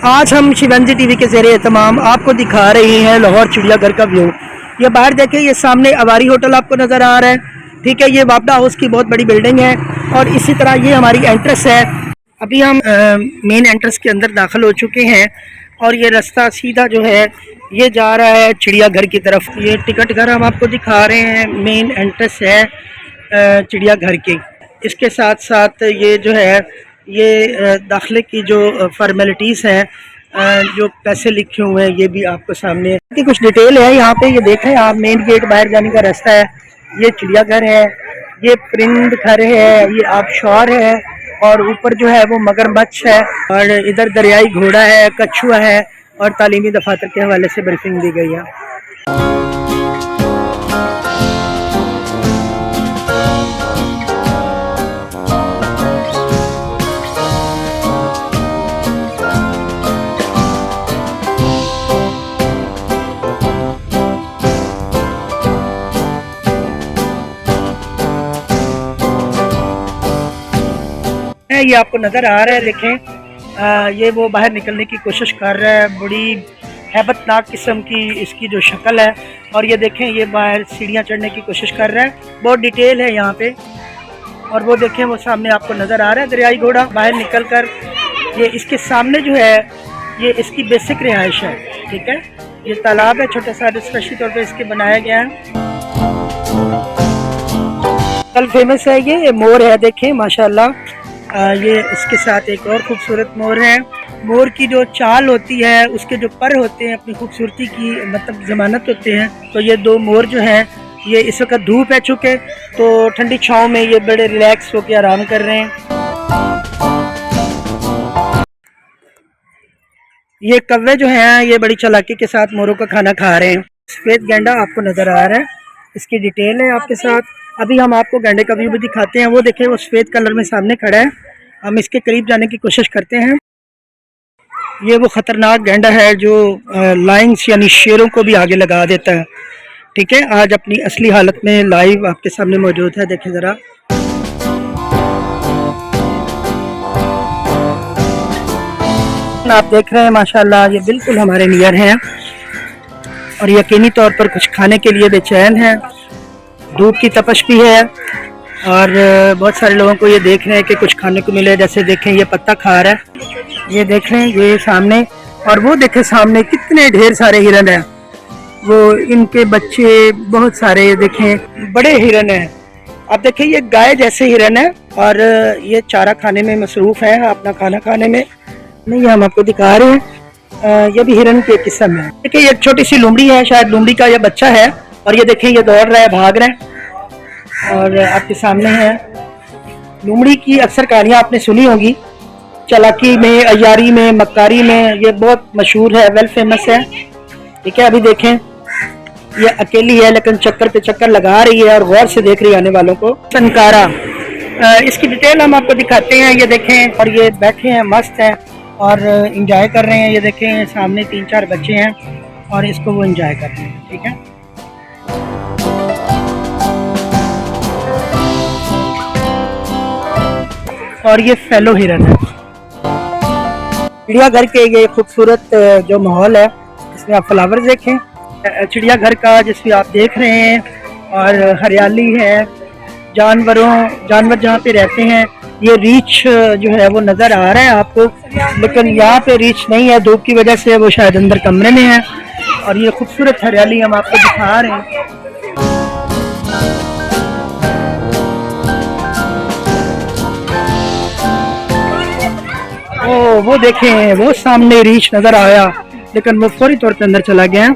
आज हम शिवंजी टीवी के ज़रिए तमाम आपको दिखा रहे हैं लाहौर चिड़ियाघर का व्यू। ये बाहर देखें, ये सामने अवारी होटल आपको नज़र आ रहा है। ठीक है, ये वापडा हाउस की बहुत बड़ी बिल्डिंग है और इसी तरह ये हमारी एंट्रेंस है। अभी हम मेन एंट्रेंस के अंदर दाखिल हो चुके हैं और ये रास्ता सीधा जो है ये जा रहा है चिड़ियाघर की तरफ। ये टिकट घर हम आपको दिखा रहे हैं, मेन एंट्रेंस है चिड़ियाघर की। इसके साथ साथ ये जो है ये दाखिले की जो फॉर्मेलिटीज़ हैं, जो पैसे लिखे हुए हैं, ये भी आपको सामने की कुछ डिटेल है यहाँ पे। ये देखें आप, मेन गेट बाहर जाने का रास्ता है, ये चिड़ियाघर है, ये परिंद घर है, ये आबशार है और ऊपर जो है वो मगरमच्छ है और इधर दरियाई घोड़ा है, कछुआ है और तालीमी दफातर के हवाले से ब्रीफिंग दी गई है। ये आपको नज़र आ रहा है, देखें ये वो बाहर निकलने की कोशिश कर रहा है। बड़ी हैबतनाक किस्म की इसकी जो शक्ल है और ये देखें ये बाहर सीढ़ियाँ चढ़ने की कोशिश कर रहा है। बहुत डिटेल है यहाँ पे। और वो देखें वो सामने आपको नज़र आ रहा है दरियाई घोड़ा बाहर निकल कर। ये इसके सामने जो है ये इसकी बेसिक रिहाइश है। ठीक है, ये तालाब है छोटा सा, स्पेशली तौर पर इसके बनाया गया है। कल फेमस है ये मोर है, देखें माशाल्लाह। ये इसके साथ एक और खूबसूरत मोर है। मोर की जो चाल होती है, उसके जो पर होते हैं अपनी खूबसूरती की मतलब ज़मानत होते हैं। तो ये दो मोर जो हैं ये इस वक्त धूप है चुके, तो ठंडी छाँव में ये बड़े रिलैक्स होकर आराम कर रहे हैं। ये कौवे जो हैं ये बड़ी चालाकी के साथ मोरों का खाना खा रहे हैं। सफ़ेद गैंडा आपको नज़र आ रहा है, इसकी डिटेल है आपके साथ। अभी हम आपको गैंडे का व्यू भी दिखाते हैं। वो देखें वो सफ़ेद कलर में सामने खड़ा है, हम इसके करीब जाने की कोशिश करते हैं। ये वो ख़तरनाक गैंडा है जो लाइन्स यानी शेरों को भी आगे लगा देता है। ठीक है, आज अपनी असली हालत में लाइव आपके सामने मौजूद है, देखें ज़रा। आप देख रहे हैं माशाल्लाह ये बिल्कुल हमारे नियर हैं और यकीनी तौर पर कुछ खाने के लिए बेचैन हैं। धूप की तपश भी है और बहुत सारे लोगों को ये देख रहे हैं कि कुछ खाने को मिले। जैसे देखें ये पत्ता खा रहा है, ये देख रहे हैं ये सामने, और वो देखें सामने कितने ढेर सारे हिरन हैं। वो इनके बच्चे बहुत सारे, देखें बड़े हिरन हैं। अब देखें ये गाय जैसे हिरन है और ये चारा खाने में मसरूफ़ है, अपना खाना खाने में नहीं। हम आपको दिखा रहे हैं ये भी हिरन की किस्म है। देखिए ये एक छोटी सी लोमड़ी है, शायद लोमड़ी का ये बच्चा है और ये देखें ये दौड़ रहा है, भाग रहा है और आपके सामने है। लोमड़ी की अक्सर कहानियाँ आपने सुनी होगी, चालाकी में, अयारी में, मक्कारी में, ये बहुत मशहूर है, वेल फेमस है। ठीक है, अभी देखें ये अकेली है लेकिन चक्कर पे चक्कर लगा रही है और गौर से देख रही है आने वालों को। सनकारा, इसकी डिटेल हम आपको दिखाते हैं। ये देखें, और ये बैठे हैं, मस्त हैं और इंजॉय कर रहे हैं। ये देखें सामने 3-4 बच्चे हैं और इसको वो इंजॉय कर रहे हैं। ठीक है, और ये फेलो हिरन है। चिड़ियाघर के ये खूबसूरत जो माहौल है, इसमें आप फ्लावर्स देखें, चिड़ियाघर का जिसमें आप देख रहे हैं, और हरियाली है, जानवर जहाँ पे रहते हैं। ये रीछ जो है वो नज़र आ रहा है आपको, लेकिन यहाँ पे रीछ नहीं है, धूप की वजह से वो शायद अंदर कमरे में है। और ये खूबसूरत हरियाली हम आपको दिखा रहे हैं। ओ वो देखें, वो सामने रीछ नज़र आया लेकिन वो फौरी तौर पे अंदर चला गया।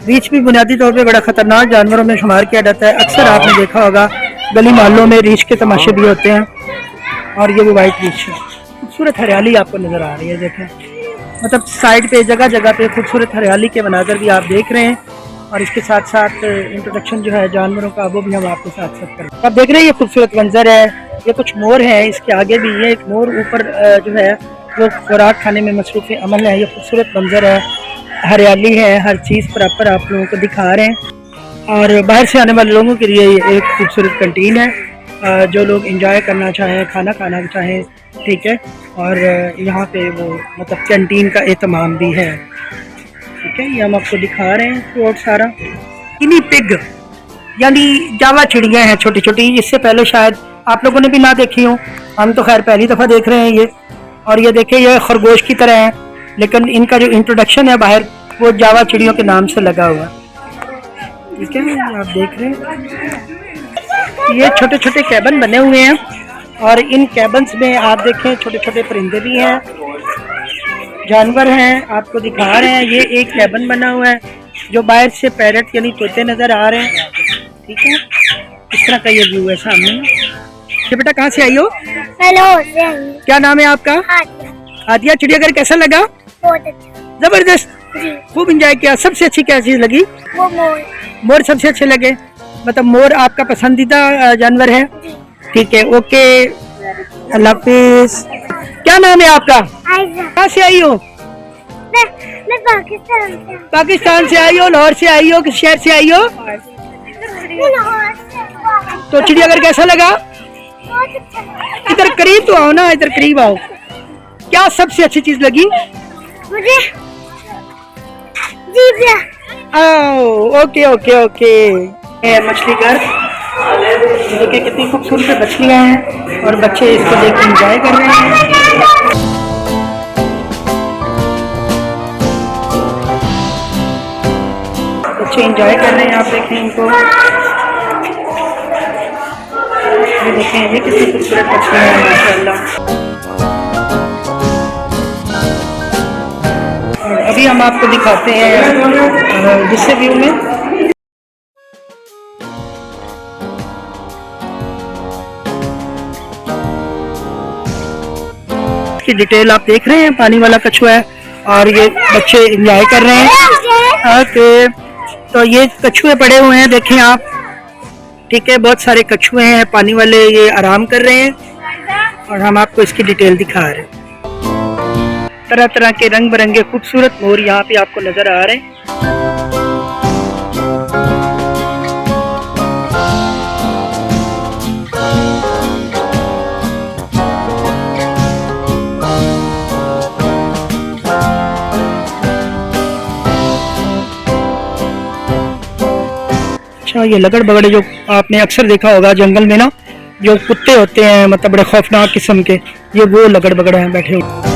रीछ भी बुनियादी तौर पे बड़ा ख़तरनाक जानवरों में शुमार किया जाता है। अक्सर आपने देखा होगा गली मोहल्लों में रीछ के तमाशे भी होते हैं। और ये वो वाइट रीछ है। खूबसूरत हरियाली आपको नज़र आ रही है, देखें मतलब साइड पे जगह जगह पे खूबसूरत हरियाली के मनाजर भी आप देख रहे हैं। और इसके साथ साथ इंट्रोडक्शन जो है जानवरों का वो भी हम आपके साथ करें। आप देख रहे हैं ये खूबसूरत मंजर है। ये कुछ मोर है, इसके आगे भी ये एक मोर ऊपर जो है वो खुराक खाने में मसरूफ़ अमल है। ये खूबसूरत मंजर है, हरियाली है, हर चीज़ प्रॉपर आप लोगों को दिखा रहे हैं। और बाहर से आने वाले लोगों के लिए एक खूबसूरत कैंटीन है। जो लोग एंजॉय करना चाहें, खाना खाना चाहें, ठीक है। और यहाँ पे वो मतलब कैंटीन का एहतमाम भी है, ठीक है। ये हम आपको दिखा रहे हैं प्लॉट सारा। गिनी पिग यानी जावा चिड़िया हैं छोटी छोटी, इससे पहले शायद आप लोगों ने भी ना देखी हो, हम तो खैर पहली दफ़ा देख रहे हैं ये। और ये देखिए ये खरगोश की तरह है, लेकिन इनका जो इंट्रोडक्शन है बाहर वो जावा चिड़ियों के नाम से लगा हुआ, ठीक है। आप देख रहे हैं ये छोटे छोटे कैबन बने हुए हैं, और इन कैबन्स में आप देखें छोटे छोटे परिंदे भी हैं, जानवर हैं, आपको दिखा रहे हैं। ये एक कैबन बना हुआ है जो बाहर से पैरट यानी तोते नज़र आ रहे हैं, ठीक है। इस तरह का ये व्यू है सामने। ये बेटा कहाँ से आई हो? हेलो, क्या नाम है आपका? आदिया। चिड़ियाघर कैसा लगा? बहुत अच्छा, जबरदस्त, खूब एंजॉय किया। सबसे अच्छी क्या चीज लगी? वो मोर। मोर सबसे अच्छे लगे, मतलब मोर आपका पसंदीदा जानवर है, ठीक है। ओके, अल्लाह हाफिज। क्या नाम है आपका? कहाँ से आई हो? मैं पाकिस्तान से। पाकिस्तान से आई हो? लाहौर से आई हो? किस शहर से आई हो? तो चिड़ियाघर कैसा लगा? इधर करीब तो आओ ना, इधर करीब आओ। क्या सबसे अच्छी चीज लगी? मुझे जीब्रा। Okay okay okay. मछली घर देखिए कितनी खूबसूरत मछलियाँ हैं, और बच्चे इसको देख के एंजॉय कर रहे हैं। बच्चे एंजॉय कर रहे हैं, आप देखें इनको। ये देखें ये कितनी खूबसूरत मछलियाँ हैं माशाल्लाह। और अभी हम आपको दिखाते हैं दूसरे व्यू में। की डिटेल आप देख रहे हैं, पानी वाला कछुआ है और ये बच्चे एंजॉय कर रहे हैं। ओके, तो ये कछुए पड़े हुए हैं, देखें आप, ठीक है। बहुत सारे कछुए हैं पानी वाले, ये आराम कर रहे हैं और हम आपको इसकी डिटेल दिखा रहे हैं। तरह तरह के रंग बिरंगे खूबसूरत मोर यहाँ पे आपको नजर आ रहे हैं। अच्छा, ये लगड़ बगड़े जो आपने अक्सर देखा होगा जंगल में ना, जो कुत्ते होते हैं मतलब बड़े खौफनाक किस्म के, ये वो लगड़ बगड़े हैं बैठे हुए।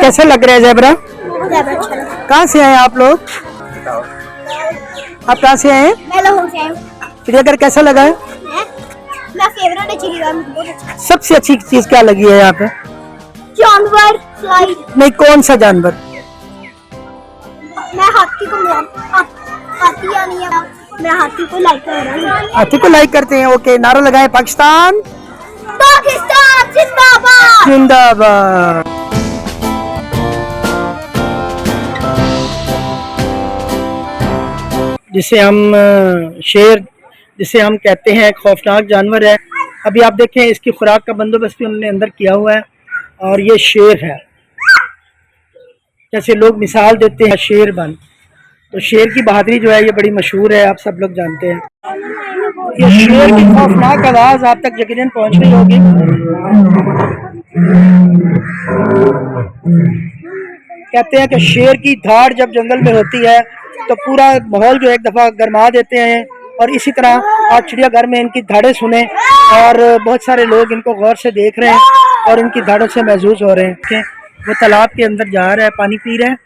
कैसा लग रहा है ज़ेबरा? कहाँ से आए आप लोग? आप कहाँ से आए? चिड़ियाघर कैसा लगा है? मेरा फेवरेट है चिड़ियाघर। सबसे अच्छी चीज क्या लगी है यहाँ पे? जानवर स्लाइड। नहीं, कौन सा जानवर? मैं हाथी को हाथी या नहीं है, मैं हाथी को लाइक कर रहा हूँ। हाथी को लाइक करते हैं। ओके, नारा लगाए पाकिस्तान पाकिस्तान जिंदाबाद जिंदाबाद। जिसे हम शेर जिसे हम कहते हैं, खौफनाक जानवर है। अभी आप देखें इसकी खुराक का बंदोबस्त भी उन्होंने अंदर किया हुआ है, और ये शेर है। जैसे लोग मिसाल देते हैं शेर बन, तो शेर की बहादुरी जो है ये बड़ी मशहूर है, आप सब लोग जानते हैं। ये शेर की खौफनाक आवाज आप तक यकीनन पहुंच गई होगी। कहते हैं कि शेर की धाड़ जब जंगल में होती है तो पूरा माहौल जो एक दफा गरमा देते हैं। और इसी तरह आज चिड़ियाघर में इनकी धाड़ें सुने और बहुत सारे लोग इनको गौर से देख रहे हैं और इनकी धाड़ों से महसूस हो रहे हैं कि वो तालाब के अंदर जा रहा है, पानी पी रहा है